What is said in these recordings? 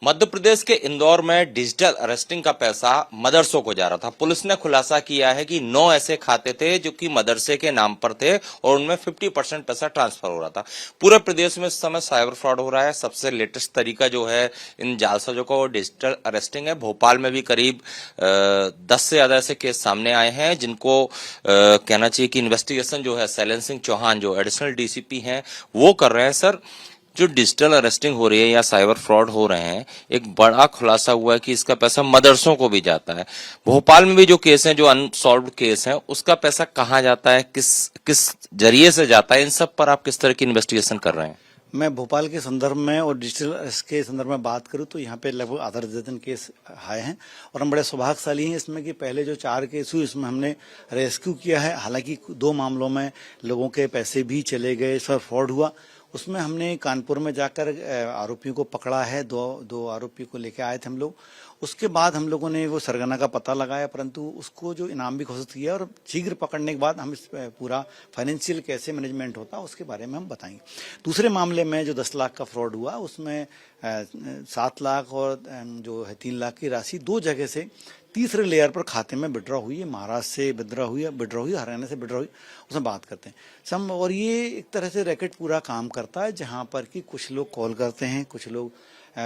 मध्य प्रदेश के इंदौर में digital arresting का पैसा मदरसों को जा रहा था। पुलिस ने खुलासा किया है कि 9 ऐसे खाते थे जो कि मदरसे के नाम पर थे और उनमें 50% पैसा ट्रांसफर हो रहा था। पूरे प्रदेश में इस समय साइबर फ्रॉड हो रहा है। सबसे लेटेस्ट तरीका जो है इन जालसाजों का वो डिजिटल अरेस्टिंग है। भोपाल में भी करीब 10 से ज्यादा ऐसे केस सामने आए हैं जिनको कहना चाहिए कि इन्वेस्टिगेशन जो है शैलेंद्र सिंह चौहान जो एडिशनल डीसीपी हैं वो कर रहे हैं। सर, जो डिजिटल अरेस्टिंग हो रही है या साइबर फ्रॉड हो रहे हैं, एक बड़ा खुलासा हुआ है कि इसका पैसा मदरसों को भी जाता है। भोपाल में भी जो केस हैं, जो अनसॉल्व्ड केस हैं, उसका पैसा कहाँ जाता है, किस जरिए से जाता है, इन सब पर आप किस तरह की इन्वेस्टिगेशन कर रहे हैं? मैं भोपाल के संदर्भ में और डिजिटल अरेस्ट के संदर्भ में बात करूं तो यहाँ पे लगभग आधा दर्जन केस आए हैं और हम बड़े सौभाग्यशाली हैं इसमें कि पहले जो 4 केस हुए इसमें हमने रेस्क्यू किया है। हालांकि 2 मामलों में लोगों के पैसे भी चले गए, इस पर फ्रॉड हुआ। उसमें हमने कानपुर में जाकर आरोपियों को पकड़ा है। दो आरोपियों को लेकर आए थे हम लोग। उसके बाद हम लोगों ने वो सरगना का पता लगाया, परंतु उसको जो इनाम भी घोषित किया और शीघ्र पकड़ने के बाद हम इस पूरा फाइनेंशियल कैसे मैनेजमेंट होता है उसके बारे में हम बताएंगे। दूसरे मामले में जो 10 लाख का फ्रॉड हुआ उसमें 7 लाख और जो है 3 लाख की राशि 2 जगह से तीसरे लेयर पर खाते में विड्रॉ हुई है। महाराष्ट्र से विड्रॉ हुई, हरियाणा से विड्रॉ हुई, उसमें बात करते हैं सम। और ये एक तरह से रैकेट पूरा काम करता है जहां पर कि कुछ लोग कॉल करते हैं, कुछ लोग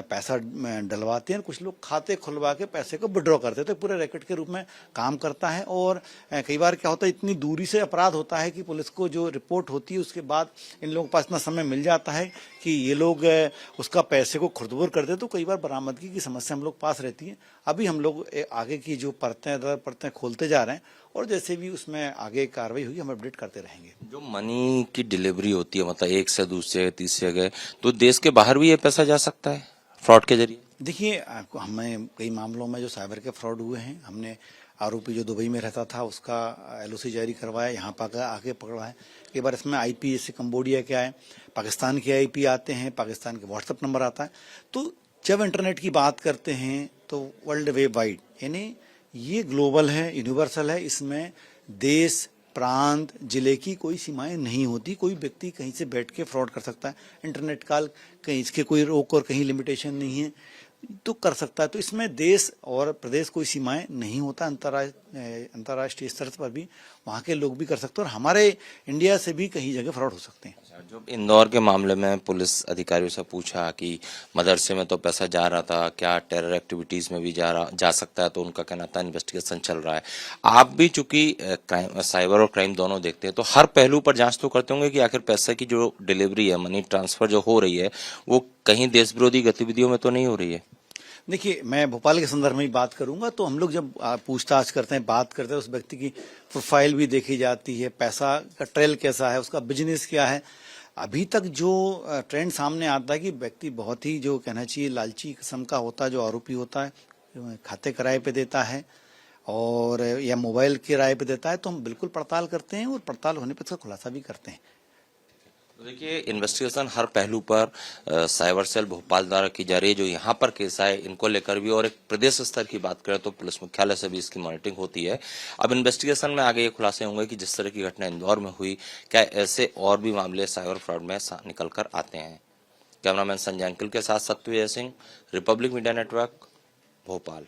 पैसा डलवाते हैं, कुछ लोग खाते खुलवा के पैसे को विड्रॉ करते हैं। तो पूरे रैकेट के रूप में काम करता है। और कई बार क्या होता है, इतनी दूरी से अपराध होता है कि पुलिस को जो रिपोर्ट होती है उसके बाद इन लोगों के पास इतना समय मिल जाता है कि ये लोग उसका पैसे को खुर्दबुर कर दे। तो कई बार बरामदगी की समस्या हम लोग पास रहती है। अभी हम लोग आगे की जो परतें खोलते जा रहे हैं और जैसे भी उसमें आगे कार्रवाई हुई हम अपडेट करते रहेंगे। जो मनी की डिलीवरी होती है, मतलब एक से दूसरे तीसरे जगह, तो देश के बाहर भी ये पैसा जा सकता है फ्रॉड के जरिए? देखिए, हमें कई मामलों में जो साइबर के फ्रॉड हुए हैं, हमने आरोपी जो दुबई में रहता था उसका एलओसी जारी करवाया, यहाँ पर आके पकड़ा है। कई बार इसमें आईपी जैसे कंबोडिया के आए, पाकिस्तान के आईपी आते हैं, पाकिस्तान के व्हाट्सएप नंबर आता है। तो जब इंटरनेट की बात करते हैं तो वर्ल्ड वेब वाइड, यानी ये ग्लोबल है, यूनिवर्सल है। इसमें देश, प्रांत, जिले की कोई सीमाएं नहीं होती। कोई व्यक्ति कहीं से बैठ के फ्रॉड कर सकता है। इंटरनेट काल कहीं इसके कोई रोक और कहीं लिमिटेशन नहीं है, तो कर सकता है। तो इसमें देश और प्रदेश कोई सीमाएं नहीं होता। अंतर्राष्ट्रीय स्तर पर भी वहाँ के लोग भी कर सकते हैं और हमारे इंडिया से भी कहीं जगह फ्रॉड हो सकते हैं। जो इंदौर के मामले में पुलिस अधिकारियों से पूछा कि मदरसे में तो पैसा जा रहा था, क्या टेरर एक्टिविटीज में भी जा सकता है, तो उनका कहना था इन्वेस्टिगेशन चल रहा है। आप भी चूंकि साइबर और क्राइम दोनों देखते हैं, तो हर पहलू पर जांच तो करते होंगे कि आखिर पैसे की जो डिलीवरी है, मनी ट्रांसफर जो हो रही है, वो कहीं देश विरोधी गतिविधियों में तो नहीं हो रही है? देखिए, मैं भोपाल के संदर्भ में ही बात करूंगा। तो हम लोग जब पूछताछ करते हैं, बात करते हैं, उस व्यक्ति की प्रोफाइल भी देखी जाती है, पैसा का ट्रेल कैसा है, उसका बिजनेस क्या है। अभी तक जो ट्रेंड सामने आता है कि व्यक्ति बहुत ही जो कहना चाहिए लालची किस्म का होता है। जो आरोपी होता है खाते किराए पे देता है और या मोबाइल किराए पे देता है, तो हम बिल्कुल पड़ताल करते हैं और पड़ताल होने पर इसका खुलासा भी करते हैं। तो देखिए, इन्वेस्टिगेशन हर पहलू पर साइबर सेल भोपाल द्वारा की जा रही है। जो यहाँ पर केस आए इनको लेकर भी, और एक प्रदेश स्तर की बात करें तो पुलिस मुख्यालय से भी इसकी मॉनिटरिंग होती है। अब इन्वेस्टिगेशन में आगे ये खुलासे होंगे कि जिस तरह की घटना इंदौर में हुई, क्या ऐसे और भी मामले साइबर फ्रॉड में निकल कर आते हैं। कैमरामैन संजय अंकिल के साथ Satyaveer Singh, republic media network, Bhopal.